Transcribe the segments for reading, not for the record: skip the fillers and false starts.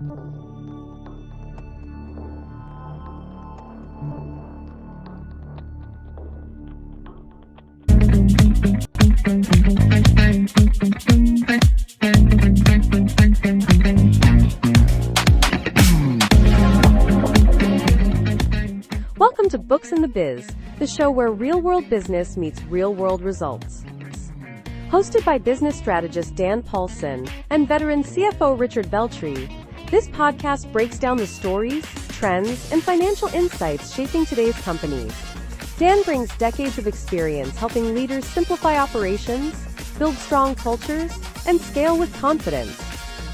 Welcome to Books the Biz, the show where real-world business meets real-world results. Hosted by business strategist Dan Paulson and veteran CFO Richard Beltry, this podcast breaks down the stories, trends, and financial insights shaping today's companies. Dan brings decades of experience helping leaders simplify operations, build strong cultures, and scale with confidence.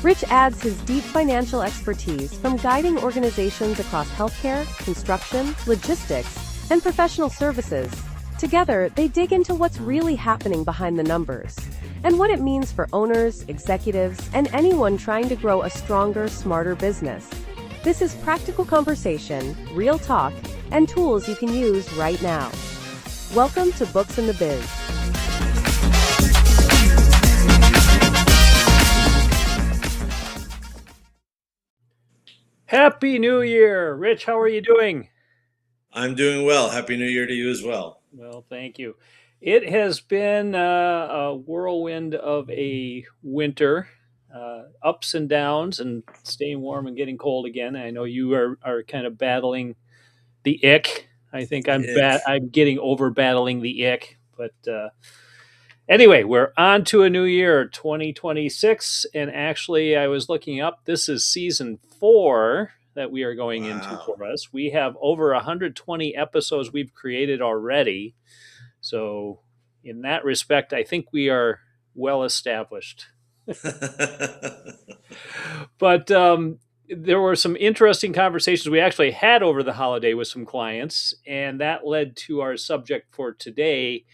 Rich adds his deep financial expertise from guiding organizations across healthcare, construction, logistics, and professional services. Together, they dig into what's really happening behind the numbers and what it means for owners, executives, and anyone trying to grow a stronger, smarter business. This is practical conversation, real talk, and tools you can use right now. Welcome to Books the Biz. Happy New Year! Rich, how are you doing? I'm doing well. Happy New Year to you as well. Well, thank you. It has been a whirlwind of a winter, ups and downs, and staying warm and getting cold again. I know you are kind of battling the ick. I think I'm getting over battling the ick. But anyway, we're on to a new year, 2026. And actually, I was looking up, this is season 4 that we are going into for us. We have over 120 episodes we've created already. So in that respect, I think we are well established. But there were some interesting conversations we actually had over the holiday with some clients, and that led to our subject for today,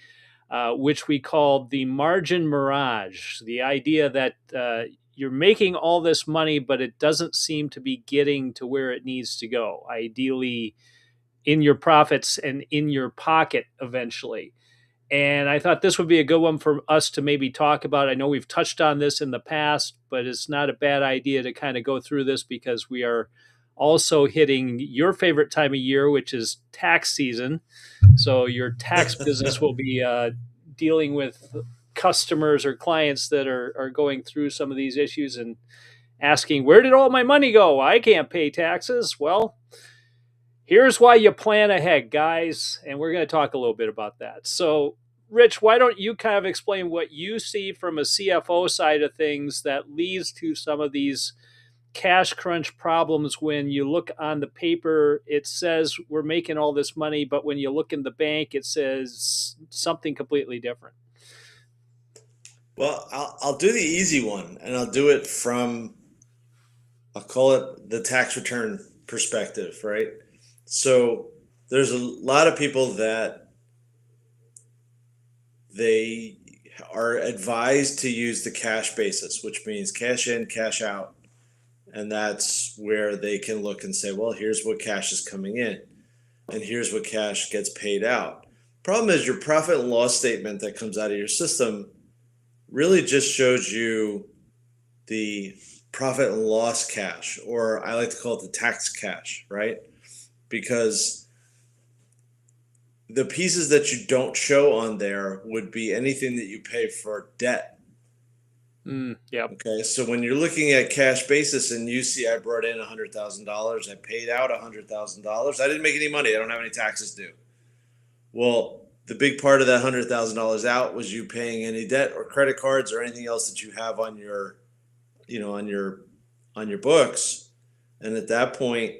which we called the margin mirage. The idea that you're making all this money, but it doesn't seem to be getting to where it needs to go, ideally in your profits and in your pocket eventually. And I thought this would be a good one for us to maybe talk about. I know we've touched on this in the past, but it's not a bad idea to kind of go through this because we are also hitting your favorite time of year, which is tax season. So your tax business will be dealing with customers or clients that are going through some of these issues and asking, where did all my money go? I can't pay taxes. Well, here's why you plan ahead, guys. And we're going to talk a little bit about that. So, Rich, why don't you kind of explain what you see from a CFO side of things that leads to some of these cash crunch problems? When you look on the paper, it says we're making all this money, but when you look in the bank, it says something completely different. Well, I'll do the easy one, and I'll do it from, I'll call it the tax return perspective, right? So there's a lot of people that they are advised to use the cash basis, which means cash in, cash out. And that's where they can look and say, well, here's what cash is coming in, and here's what cash gets paid out. Problem is your profit and loss statement that comes out of your system really just shows you the profit and loss cash, or I like to call it the tax cash, right? Because the pieces that you don't show on there would be anything that you pay for debt. Yeah. Okay, so when you're looking at cash basis and you see I brought in $100,000, I paid out $100,000, I didn't make any money, I don't have any taxes due. Well, the big part of that $100,000 out was you paying any debt or credit cards or anything else that you have on your, on your books. And at that point,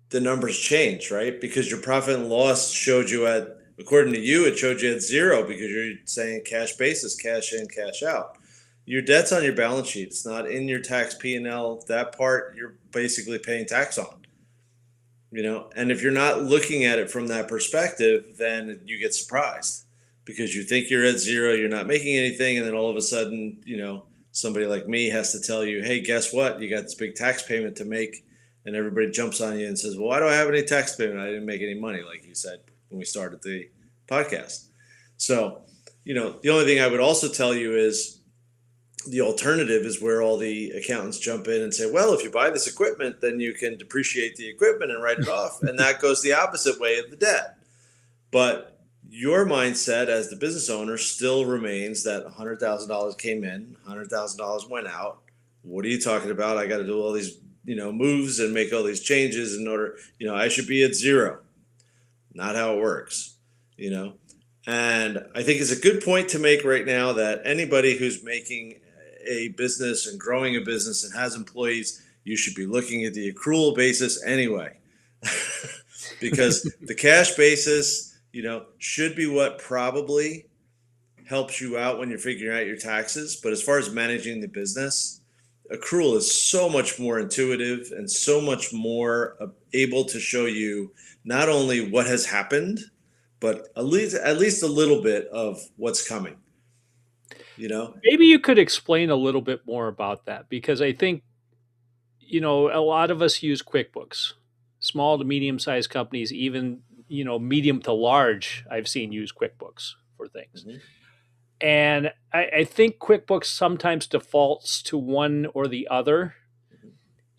the numbers change, right? Because your profit and loss showed you at, according to you, it showed you at zero because you're saying cash basis, cash in, cash out. Your debt's on your balance sheet. It's not in your tax P&L. That part you're basically paying tax on. And if you're not looking at it from that perspective, then you get surprised because you think you're at zero, you're not making anything, and then all of a sudden, somebody like me has to tell you, hey, guess what? You got this big tax payment to make, and everybody jumps on you and says, well, why do I have any tax payment? I didn't make any money, like you said when we started the podcast. So, the only thing I would also tell you is The alternative is where all the accountants jump in and say, well, if you buy this equipment, then you can depreciate the equipment and write it off. And that goes the opposite way of the debt. But your mindset as the business owner still remains that $100,000 came in, $100,000 went out. What are you talking about? I got to do all these, moves and make all these changes in order, I should be at zero. Not how it works, And I think it's a good point to make right now that anybody who's making a business and growing a business and has employees, you should be looking at the accrual basis anyway. Because the cash basis, should be what probably helps you out when you're figuring out your taxes. But as far as managing the business, accrual is so much more intuitive and so much more able to show you not only what has happened, but at least a little bit of what's coming. Maybe you could explain a little bit more about that, because I think, a lot of us use QuickBooks. Small to medium-sized companies, even, medium to large, I've seen use QuickBooks for things. Mhm. And I think QuickBooks sometimes defaults to one or the other.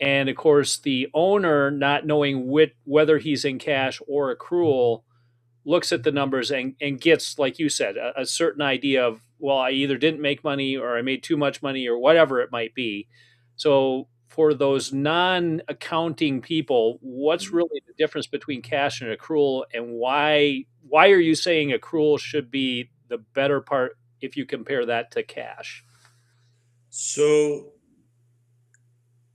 And of course, the owner, not knowing whether he's in cash or accrual, looks at the numbers and gets, like you said, a certain idea of, well, I either didn't make money or I made too much money or whatever it might be. So for those non-accounting people, what's really the difference between cash and accrual, and why are you saying accrual should be the better part if you compare that to cash? So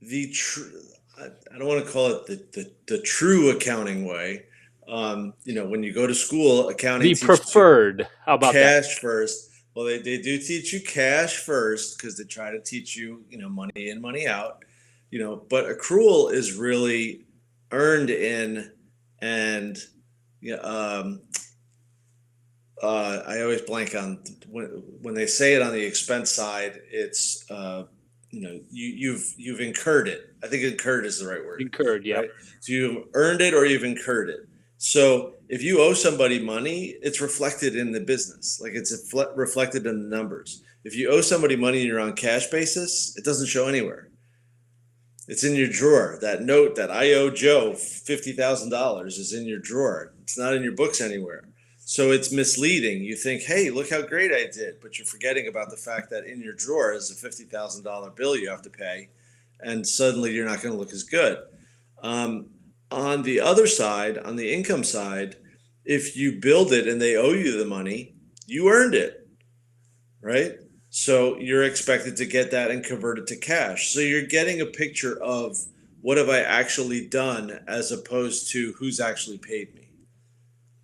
I don't want to call it the true accounting way. When you go to school, accounting The teaches you preferred. How about that? cash first. Well, they do teach you cash first because they try to teach you, money in, money out. But accrual is really earned in, and yeah, I always blank on when they say it on the expense side. It's you've incurred it. I think incurred is the right word. Incurred, yeah. Right? So you've earned it or you've incurred it. So if you owe somebody money, it's reflected in the business, like it's reflected in the numbers. If you owe somebody money and you're on cash basis, it doesn't show anywhere. It's in your drawer. That note that I owe Joe $50,000 is in your drawer. It's not in your books anywhere. So it's misleading. You think, hey, look how great I did, but you're forgetting about the fact that in your drawer is a $50,000 bill you have to pay, and suddenly you're not going to look as good. On the other side, on the income side, if you build it and they owe you the money, you earned it, right? So you're expected to get that and convert it to cash. So you're getting a picture of what have I actually done as opposed to who's actually paid me.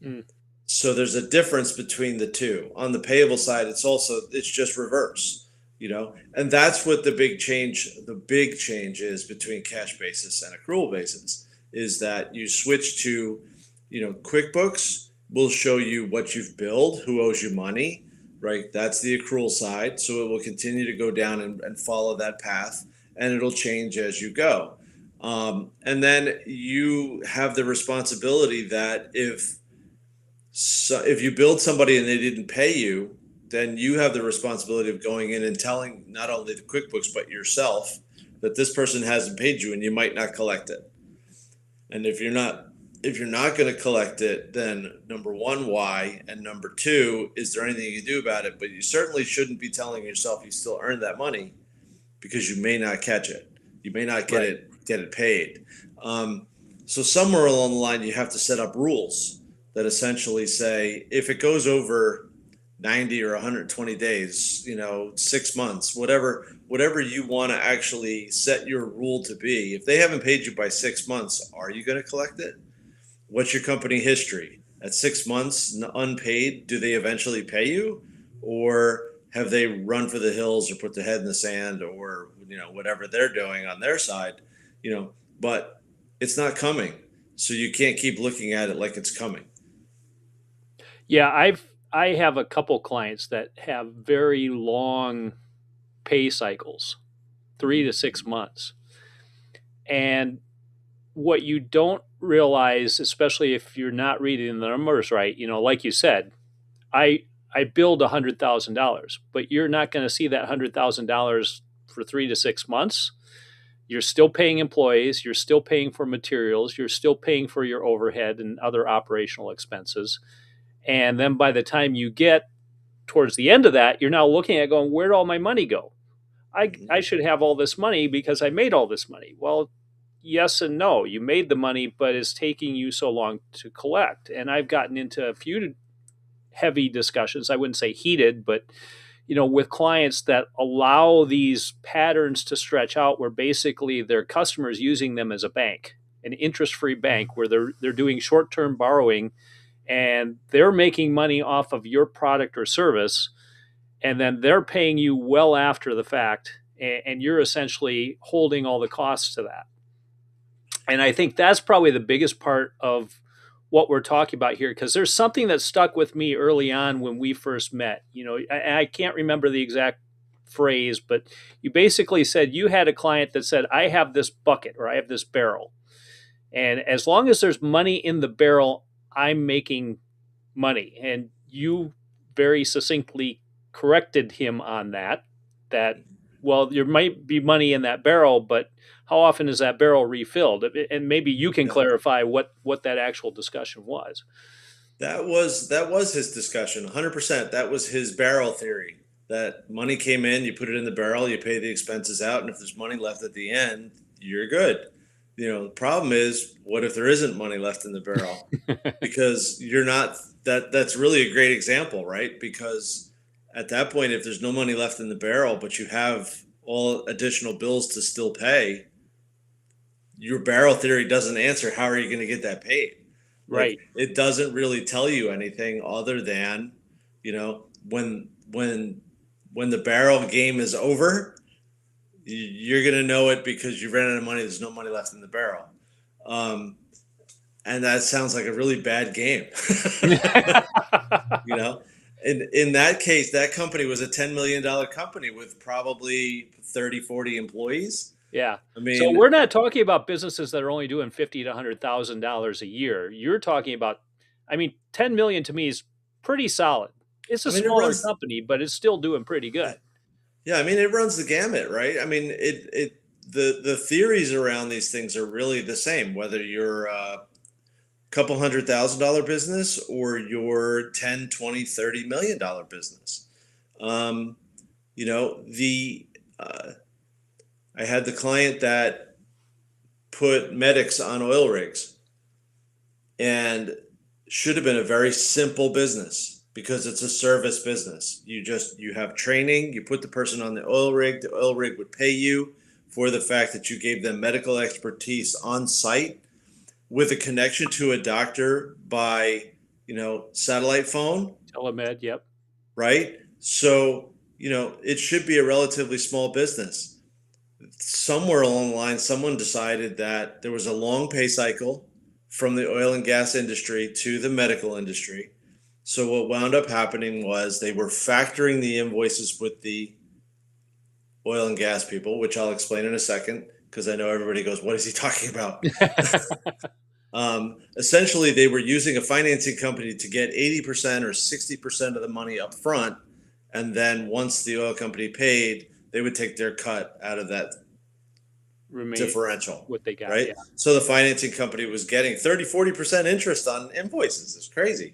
Mm. So there's a difference between the two. On the payable side, it's just reverse, and that's what the big change is between cash basis and accrual basis, is that you switch to, QuickBooks will show you what you've billed, who owes you money, right? That's the accrual side. So it will continue to go down and follow that path, and it'll change as you go. And then you have the responsibility that if you build somebody and they didn't pay you, then you have the responsibility of going in and telling not only the QuickBooks but yourself that this person hasn't paid you and you might not collect it. And if you're not going to collect it, then number one, why? And number two, is there anything you can do about it? But you certainly shouldn't be telling yourself you still earned that money, because you may not catch it. You may not get it paid. So somewhere along the line, you have to set up rules that essentially say, if it goes over 90 or 120 days, 6 months, whatever you want to actually set your rule to be, if they haven't paid you by 6 months, are you going to collect it? What's your company history? At 6 months unpaid, do they eventually pay you? Or have they run for the hills or put their head in the sand, or, whatever they're doing on their side, but it's not coming. So you can't keep looking at it like it's coming. Yeah, I have a couple clients that have very long pay cycles, 3 to 6 months. And what you don't realize, especially if you're not reading the numbers right, like you said, I I billed $100,000, but you're not going to see that $100,000 for 3 to 6 months. You're still paying employees, you're still paying for materials, you're still paying for your overhead and other operational expenses. And then by the time you get towards the end of that, you're now looking at going, where'd all my money go? I should have all this money because I made all this money. Well, yes and no. You made the money, but it's taking you so long to collect. And I've gotten into a few heavy discussions. I wouldn't say heated, but with clients that allow these patterns to stretch out where basically their customers using them as a bank, an interest-free bank where they're doing short-term borrowing and they're making money off of your product or service, and then they're paying you well after the fact, and you're essentially holding all the costs to that. And I think that's probably the biggest part of what we're talking about here, because there's something that stuck with me early on when we first met. I can't remember the exact phrase, but you basically said you had a client that said, I have this bucket or I have this barrel. And as long as there's money in the barrel, I'm making money. And you very succinctly corrected him on that, well, there might be money in that barrel, but how often is that barrel refilled? And maybe you can clarify what that actual discussion was. That was his discussion, 100%. That was his barrel theory. That money came in, you put it in the barrel, you pay the expenses out, and if there's money left at the end, you're good. The problem is, what if there isn't money left in the barrel? Because you're not. That's really a great example, right? Because at that point, if there's no money left in the barrel, but you have all additional bills to still pay, your barrel theory doesn't answer how are you going to get that paid. Right. It doesn't really tell you anything other than, when the barrel game is over, you're going to know it because you ran out of money. There's no money left in the barrel. And that sounds like a really bad game. In that case, that company was a $10 million company with probably 30, 40 employees. Yeah. I mean, so we're not talking about businesses that are only doing $50,000 to $100,000 a year. You're talking about, 10 million to me is pretty solid. It's a smaller company, but it's still doing pretty good. Yeah. It runs the gamut, right? The theories around these things are really the same, whether you're a couple $100,000 business or your 10, 20, $30 million business. I had the client that put medics on oil rigs, and should have been a very simple business because it's a service business. You have training, you put the person on the oil rig would pay you for the fact that you gave them medical expertise on site with a connection to a doctor by, satellite phone. Telemed, yep. Right? So, it should be a relatively small business. Somewhere along the line, someone decided that there was a long pay cycle from the oil and gas industry to the medical industry. So what wound up happening was they were factoring the invoices with the oil and gas people, which I'll explain in a second, because I know everybody goes, what is he talking about? Essentially, they were using a financing company to get 80% or 60% of the money up front. And then once the oil company paid, they would take their cut out of that differential. What they got, right? Yeah. So the financing company was getting 30, 40% interest on invoices. It's crazy.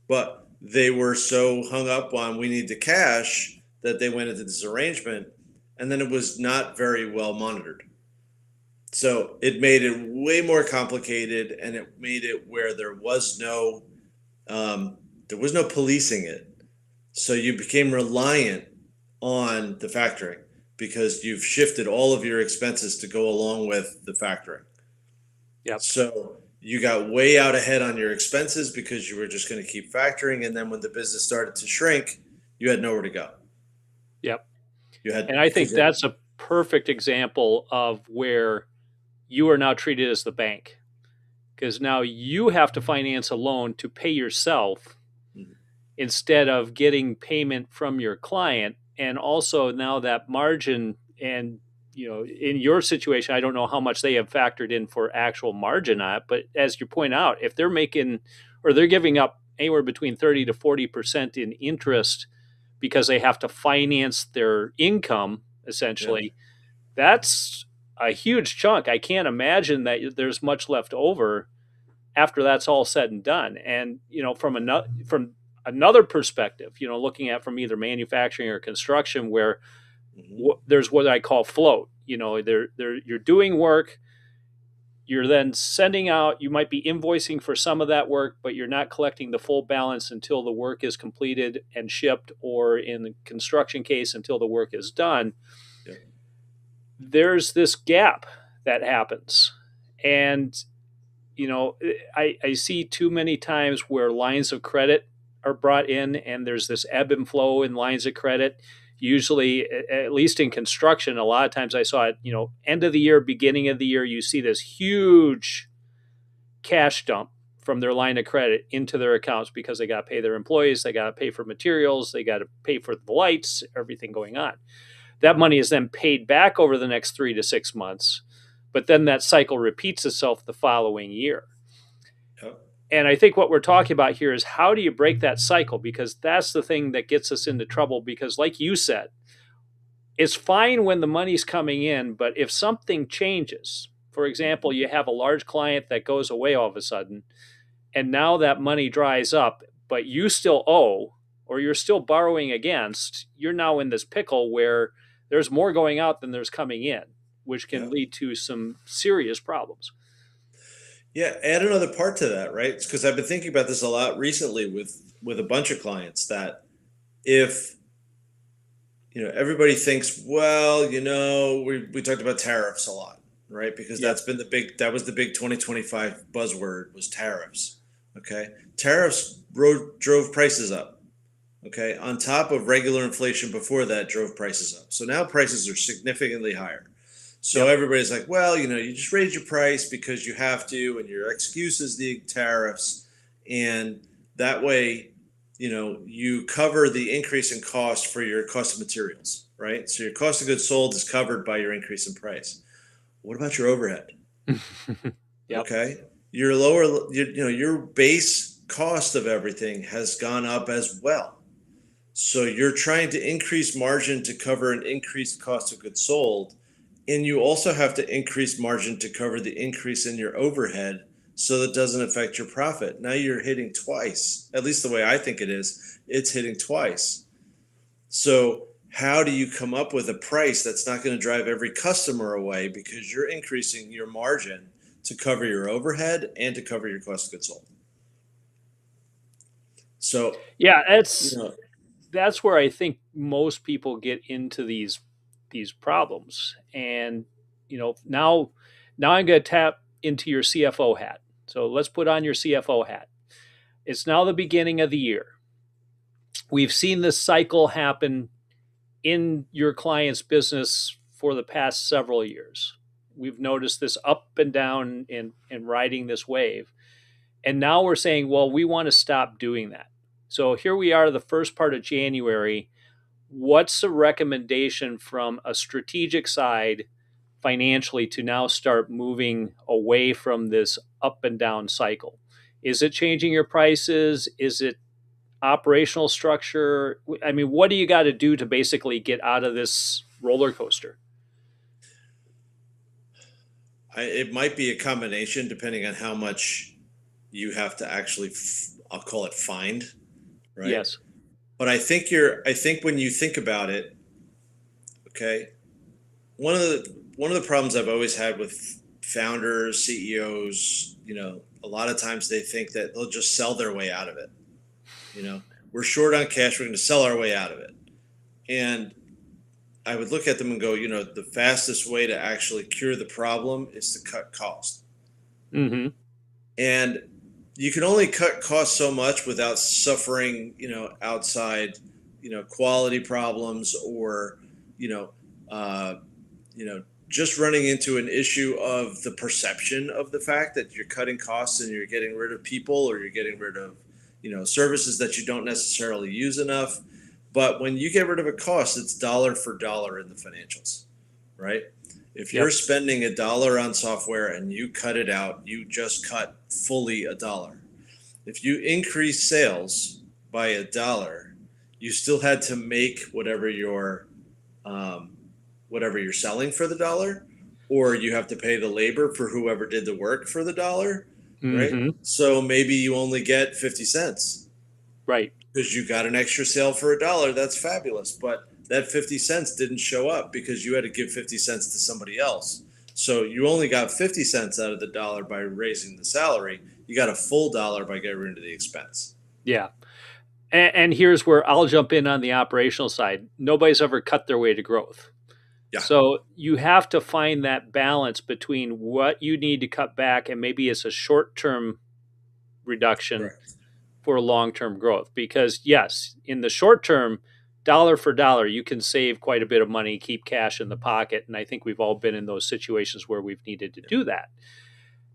But they were so hung up on we need the cash that they went into this arrangement, and then it was not very well monitored. So it made it way more complicated, and it made it where there was no policing it. So you became reliant on the factoring because you've shifted all of your expenses to go along with the factoring. Yep. So you got way out ahead on your expenses because you were just going to keep factoring, and then when the business started to shrink, you had nowhere to go. Yep. And I think that's a perfect example of where you are now treated as the bank, because now you have to finance a loan to pay yourself instead of getting payment from your client. And also now that margin, and in your situation, I don't know how much they have factored in for actual margin on it, but as you point out, if they're making or they're giving up anywhere between 30 to 40% in interest because they have to finance their income, Yeah. essentially. That's a huge chunk. I can't imagine that there's much left over after that's all said and done. And from another perspective, looking at from either manufacturing or construction, where Hmm. there's what I call float. You're doing work, you're then sending out, you might be invoicing for some of that work, but you're not collecting the full balance until the work is completed and shipped, or in the construction case, until the work is done. Yeah. There's this gap that happens. And, I see too many times where lines of credit are brought in, and there's this ebb and flow in lines of credit. Usually, at least in construction, a lot of times I saw it, end of the year, beginning of the year, you see this huge cash dump from their line of credit into their accounts because they got to pay their employees, they got to pay for materials, they got to pay for the lights, everything going on. That money is then paid back over the next 3 to 6 months, but then that cycle repeats itself the following year. Yeah. And I think what we're talking about here is, how do you break that cycle? Because that's the thing that gets us into trouble. Because like you said, it's fine when the money's coming in, but if something changes, for example, you have a large client that goes away all of a sudden, and now that money dries up, but you still owe, or you're still borrowing against, you're now in this pickle where there's more going out than there's coming in, which can Yeah. lead to some serious problems. Yeah, add another part to that, right? Because I've been thinking about this a lot recently with a bunch of clients, that if everybody thinks, well, we talked about tariffs a lot, right? Because Yeah. that was the big 2025 buzzword, was tariffs. Okay, tariffs drove prices up. Okay, on top of regular inflation before that drove prices up. So now prices are significantly higher. So Yep. everybody's like, well, you just raise your price because you have to, and your excuse is the tariffs. And that way, you cover the increase in cost for your cost of materials, right? So your cost of goods sold is covered by your increase in price. What about your overhead? Yep. Okay. Your base cost of everything has gone up as well. So you're trying to increase margin to cover an increased cost of goods sold. And you also have to increase margin to cover the increase in your overhead, so that doesn't affect your profit. Now you're hitting twice, at least the way I think it is. It's hitting twice. So how do you come up with a price that's not going to drive every customer away, because you're increasing your margin to cover your overhead and to cover your cost of goods sold? So, Yeah, you know, that's where I think most people get into these problems. And now I'm going to tap into your CFO hat. So let's put on your CFO hat. It's now the beginning of the year. We've seen this cycle happen in your client's business for the past several years. We've noticed this up and down and riding this wave. And now we're saying, well, we want to stop doing that. So here we are, the first part of January. What's a recommendation from a strategic side financially to now start moving away from this up and down cycle? Is it changing your prices? Is it operational structure? I mean, what do you got to do to basically get out of this roller coaster? it might be a combination depending on how much you have to actually, I'll call it, find, right? Yes. But I think when you think about it, okay, one of the problems I've always had with founders, CEOs, a lot of times they think that they'll just sell their way out of it. We're short on cash, we're going to sell our way out of it. And I would look at them and go, the fastest way to actually cure the problem is to cut cost. Mm-hmm. And you can only cut costs so much without suffering, outside, quality problems, or, uh, just running into an issue of the perception of the fact that you're cutting costs and you're getting rid of people, or you're getting rid of, services that you don't necessarily use enough. But when you get rid of a cost, it's dollar for dollar in the financials, right? If you're spending $1 on software and you cut it out, you just cut fully $1. If you increase sales by $1, you still had to make um, whatever you're selling for the dollar, or you have to pay the labor for whoever did the work for the dollar, right? Hmm. So maybe you only get 50 cents Right. because you got an extra sale for $1. That's fabulous. But that 50 cents didn't show up because you had to give 50 cents to somebody else. So you only got 50 cents out of the dollar by raising the salary. You got a full dollar by getting rid of the expense. Yeah. And here's where I'll jump in on the operational side. Nobody's ever cut their way to growth. Yeah, So you have to find that balance between what you need to cut back, and maybe it's a short-term reduction correct. for long-term growth. Because yes, in the short term, dollar for dollar, you can save quite a bit of money, keep cash in the pocket. And I think we've all been in those situations where we've needed to do that.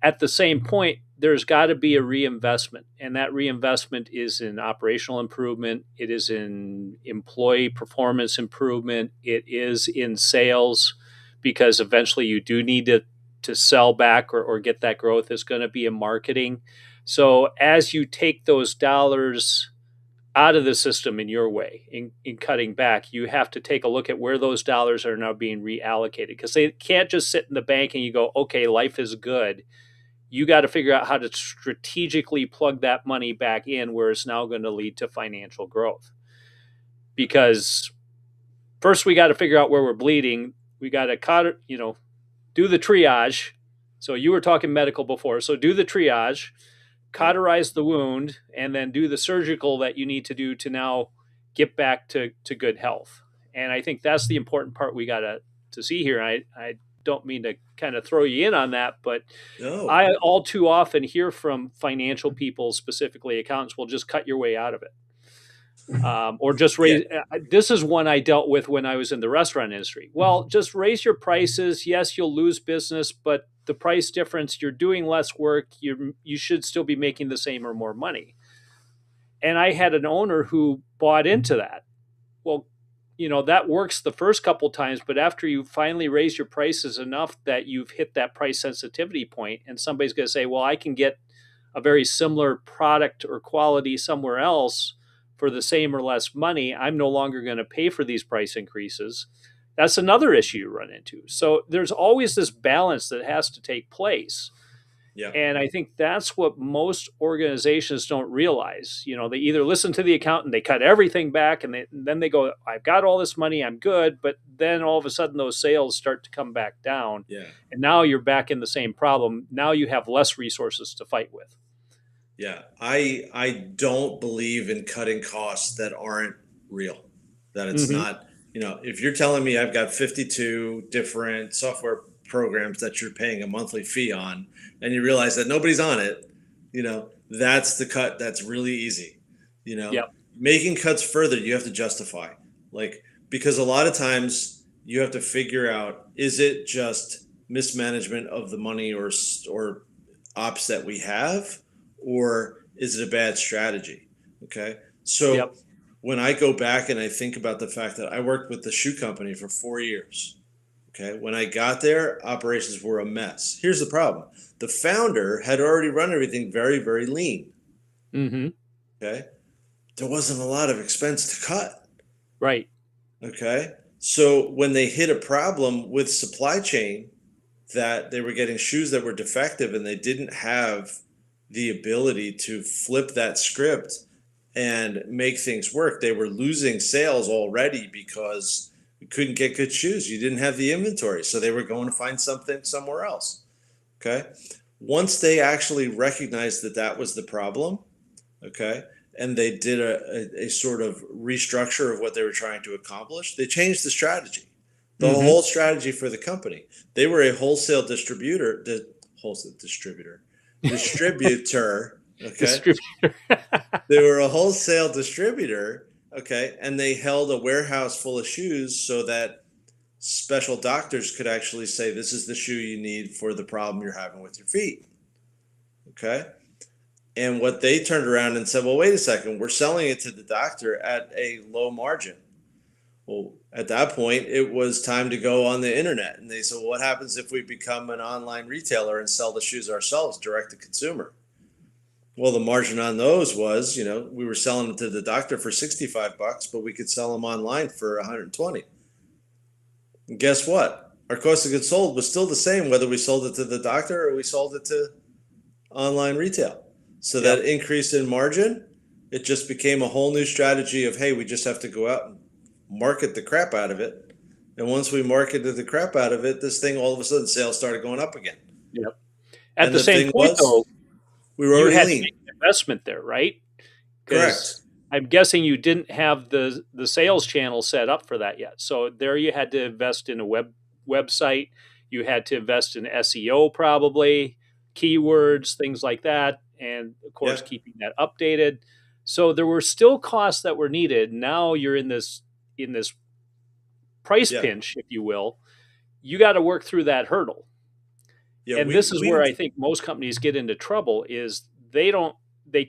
At the same point, there's got to be a reinvestment, and that reinvestment is in operational improvement, it is in employee performance improvement, it is in sales, because eventually you do need to sell back, or get that growth. Is going to be in marketing. So as you take those dollars out of the system in your way, in cutting back, you have to take a look at where those dollars are now being reallocated, because they can't just sit in the bank and you go, okay, life is good. You got to figure out how to strategically plug that money back in where it's now going to lead to financial growth. Because first we got to figure out where we're bleeding. We got to do the triage. So you were talking medical before. So do the triage, Yep. cauterize the wound, and then do the surgical that you need to do to now get back to good health. And I think that's the important part we got to see here. I don't mean to kind of throw you in on that, but No. I all too often hear from financial people, specifically accountants, will just cut your way out of it. Or just Yeah. raise. This is one I dealt with when I was in the restaurant industry. Well, just raise your prices. Yes, you'll lose business, but the price difference, you're doing less work. You should still be making the same or more money. And I had an owner who bought into that. Well, that works the first couple times, but after you finally raise your prices enough that you've hit that price sensitivity point, and somebody's going to say, well, I can get a very similar product or quality somewhere else for the same or less money, I'm no longer going to pay for these price increases. That's another issue you run into. So there's always this balance that has to take place. Yeah. And I think that's what most organizations don't realize. They either listen to the accountant, they cut everything back, and then they go, I've got all this money, I'm good. But then all of a sudden those sales start to come back down. Yeah. And now you're back in the same problem. Now you have less resources to fight with. Yeah. I don't believe in cutting costs that aren't real. That it's Hmm. not, if you're telling me I've got 52 different software programs that you're paying a monthly fee on, and you realize that nobody's on it, that's the cut that's really easy. You know, Yep. Making cuts further, you have to justify. Like, because a lot of times you have to figure out, is it just mismanagement of the money or ops that we have, or is it a bad strategy? Okay. So Yep. when I go back and I think about the fact that I worked with the shoe company for 4 years, okay, when I got there, operations were a mess. Here's the problem: the founder had already run everything very, very lean. Hmm. Okay. There wasn't a lot of expense to cut. Right. Okay. So when they hit a problem with supply chain, that they were getting shoes that were defective and they didn't have the ability to flip that script and make things work. They were losing sales already because we couldn't get good shoes. You didn't have the inventory. So they were going to find something somewhere else. Okay. Once they actually recognized that that was the problem, okay, and they did a sort of restructure of what they were trying to accomplish, they changed the strategy, the Hmm. whole strategy for the company. They were a wholesale distributor, distributor, okay? Distributor. They were a wholesale distributor, okay? And they held a warehouse full of shoes so that special doctors could actually say, this is the shoe you need for the problem you're having with your feet, okay? And what they turned around and said, well, wait a second, we're selling it to the doctor at a low margin. Well, at that point, it was time to go on the internet. And they said, well, what happens if we become an online retailer and sell the shoes ourselves direct to consumer? Well, the margin on those was, we were selling them to the doctor for $65, but we could sell them online for 120. And guess what? Our cost of goods sold was still the same whether we sold it to the doctor or we sold it to online retail. So that increase in margin, it just became a whole new strategy of, hey, we just have to go out and market the crap out of it. And once we marketed the crap out of it, this thing, all of a sudden, sales started going up again. Yep. At the same point, though, we were already you had lean. to make an investment there, right? Correct. I'm guessing you didn't have the sales channel set up for that yet. So there you had to invest in a website. You had to invest in SEO, probably keywords, things like that, and of course keeping that updated. So there were still costs that were needed. Now you're in this price pinch, if you will. You got to work through that hurdle. Yeah, and this is where I think most companies get into trouble is they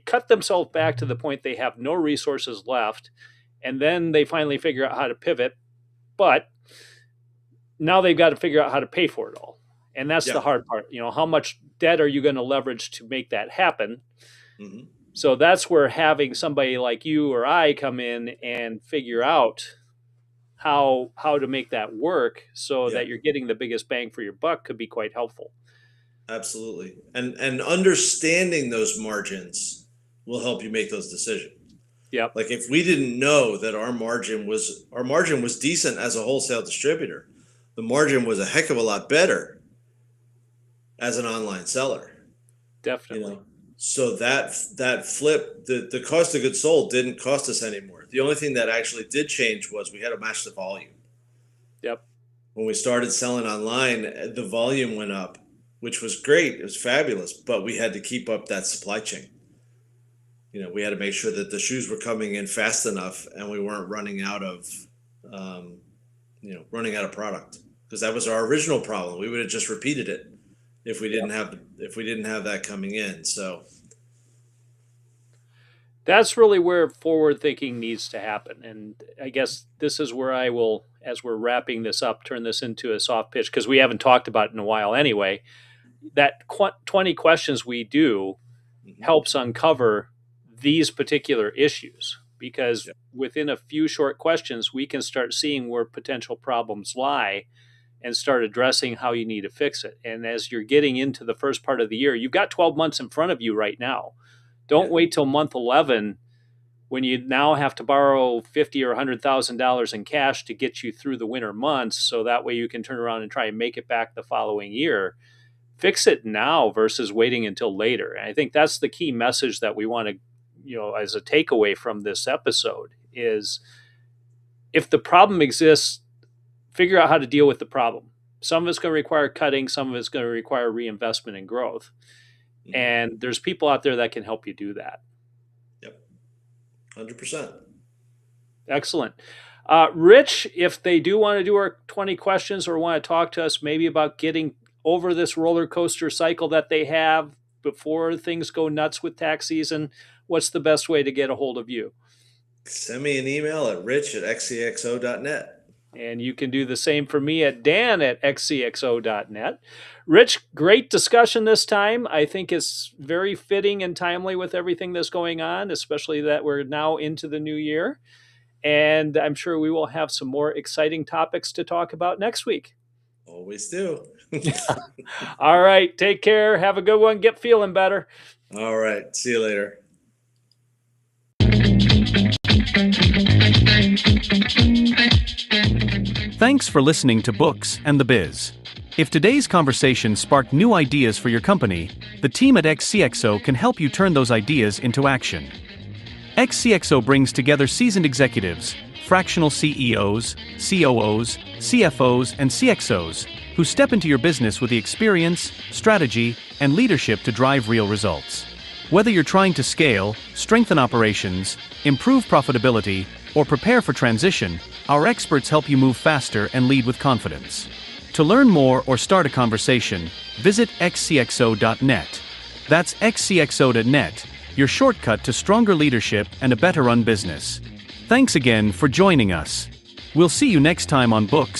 cut themselves back to the point they have no resources left, and then they finally figure out how to pivot, but now they've got to figure out how to pay for it all. And that's the hard part. How much debt are you going to leverage to make that happen? Mm-hmm. So that's where having somebody like you or I come in and figure out how to make that work so that you're getting the biggest bang for your buck could be quite helpful. Absolutely. And understanding those margins will help you make those decisions. Yep. Like if we didn't know that our margin was decent as a wholesale distributor, the margin was a heck of a lot better as an online seller. Definitely. So that flip, the cost of goods sold didn't cost us anymore. The only thing that actually did change was we had to match the volume. Yep. When we started selling online, the volume went up, which was great. It was fabulous, but we had to keep up that supply chain. We had to make sure that the shoes were coming in fast enough and we weren't running out of product, because that was our original problem. We would have just repeated it if we didn't have that coming in. So that's really where forward thinking needs to happen. And I guess this is where I will, as we're wrapping this up, turn this into a soft pitch, because we haven't talked about it in a while anyway. That 20 questions we do helps uncover these particular issues, because within a few short questions, we can start seeing where potential problems lie and start addressing how you need to fix it. And as you're getting into the first part of the year, you've got 12 months in front of you right now. Don't wait till month 11 when you now have to borrow $50,000 or $100,000 in cash to get you through the winter months, so that way you can turn around and try and make it back the following year. Fix it now versus waiting until later. And I think that's the key message that we want to, as a takeaway from this episode is, if the problem exists, figure out how to deal with the problem. Some of it's going to require cutting. Some of it's going to require reinvestment and growth. And there's people out there that can help you do that. Yep. 100%. Excellent. Rich, if they do want to do our 20 questions or want to talk to us maybe about getting over this roller coaster cycle that they have before things go nuts with tax season, what's the best way to get a hold of you? Send me an email at rich@xcxo.net. And you can do the same for me at dan@xcxo.net. Rich, great discussion this time. I think it's very fitting and timely with everything that's going on, especially that we're now into the new year. And I'm sure we will have some more exciting topics to talk about next week. Always do. All right. Take care. Have a good one. Get feeling better. All right. See you later. Thanks for listening to Books and the Biz. If today's conversation sparked new ideas for your company, the team at XCXO can help you turn those ideas into action. XCXO brings together seasoned executives, fractional CEOs, COOs, CFOs, and CXOs who step into your business with the experience, strategy, and leadership to drive real results. Whether you're trying to scale, strengthen operations, improve profitability, or prepare for transition, our experts help you move faster and lead with confidence. To learn more or start a conversation, visit xcxo.net. That's xcxo.net, your shortcut to stronger leadership and a better run business. Thanks again for joining us. We'll see you next time on Books